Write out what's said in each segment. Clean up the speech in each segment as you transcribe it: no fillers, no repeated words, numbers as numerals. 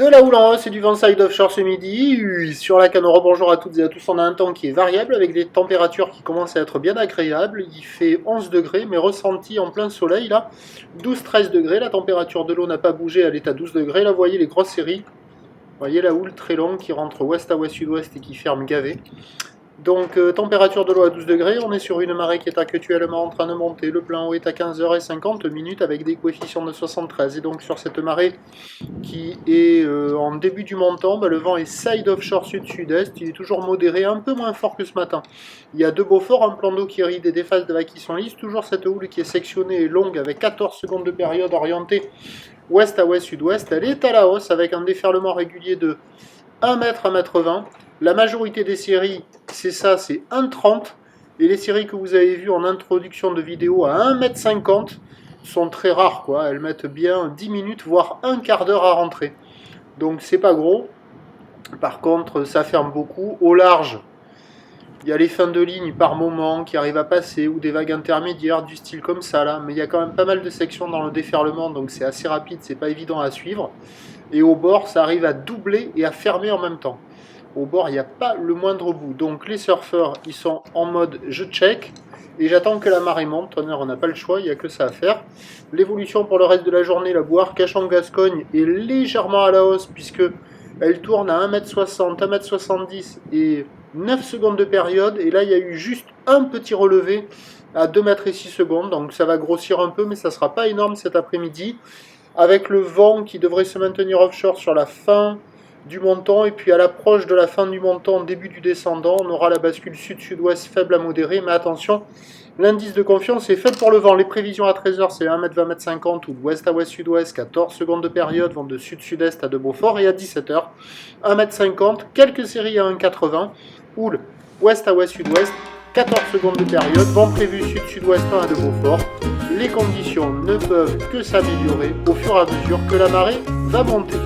De la houle en hausse et du vent side offshore ce midi. Sur la Canora, bonjour à toutes et à tous. On a un temps qui est variable avec des températures qui commencent à être bien agréables. Il fait 11 degrés, mais ressenti en plein soleil là. 12-13 degrés. La température de l'eau n'a pas bougé, elle est à 12 degrés. Là, vous voyez les grosses séries. Vous voyez la houle très longue qui rentre ouest à ouest sud-ouest et qui ferme gavé. Donc, température de l'eau à 12 degrés, on est sur une marée qui est actuellement en train de monter. Le plan eau est à 15h50 avec des coefficients de 73. Et donc, sur cette marée qui est en début du montant, le vent est side offshore sud-sud-est. Il est toujours modéré, un peu moins fort que ce matin. Il y a deux Beaufort, un plan d'eau qui ride et des phases de vagues qui sont lisses. Toujours cette houle qui est sectionnée et longue avec 14 secondes de période orientée ouest à ouest sud-ouest. Elle est à la hausse avec un déferlement régulier de 1 mètre à 1 mètre 20. La majorité des séries, c'est ça, c'est 1,30. Et les séries que vous avez vues en introduction de vidéo à 1,50 m sont très rares, quoi. Elles mettent bien 10 minutes, voire un quart d'heure à rentrer. Donc c'est pas gros. Par contre, ça ferme beaucoup. Au large, il y a les fins de ligne par moment qui arrivent à passer, ou des vagues intermédiaires du style comme ça, là. Mais il y a quand même pas mal de sections dans le déferlement, donc c'est assez rapide, c'est pas évident à suivre. Et au bord, ça arrive à doubler et à fermer en même temps. Au bord, il n'y a pas le moindre bout. Donc les surfeurs, ils sont en mode je check. Et j'attends que la marée monte. On n'a pas le choix, il n'y a que ça à faire. L'évolution pour le reste de la journée, la bouée Arcachon-Gascogne est légèrement à la hausse puisque elle tourne à 1,60 m, 1,70 m et 9 secondes de période. Et là, il y a eu juste un petit relevé à 2 mètres et 6 secondes. Donc ça va grossir un peu, mais ça ne sera pas énorme cet après-midi. Avec le vent qui devrait se maintenir offshore sur la fin du montant, et puis à l'approche de la fin du montant, début du descendant, on aura la bascule sud-sud-ouest faible à modérée, mais attention, l'indice de confiance est fait pour le vent. Les prévisions à 13h, c'est 1 m 20 m 50 ou de ouest à ouest sud-ouest, 14 secondes de période, vont de sud-sud-est à de Beaufort, et à 17h, 1 m 50, quelques séries à 1,80, houle ouest à ouest sud-ouest, 14 secondes de période, vent prévu sud-sud-ouest 1 à de Beaufort. Les conditions ne peuvent que s'améliorer au fur et à mesure que la marée va monter.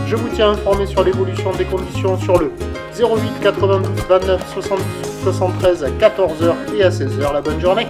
Je vous tiens informé sur l'évolution des conditions sur le 08 92 29 70 73 à 14h et à 16h. La bonne journée.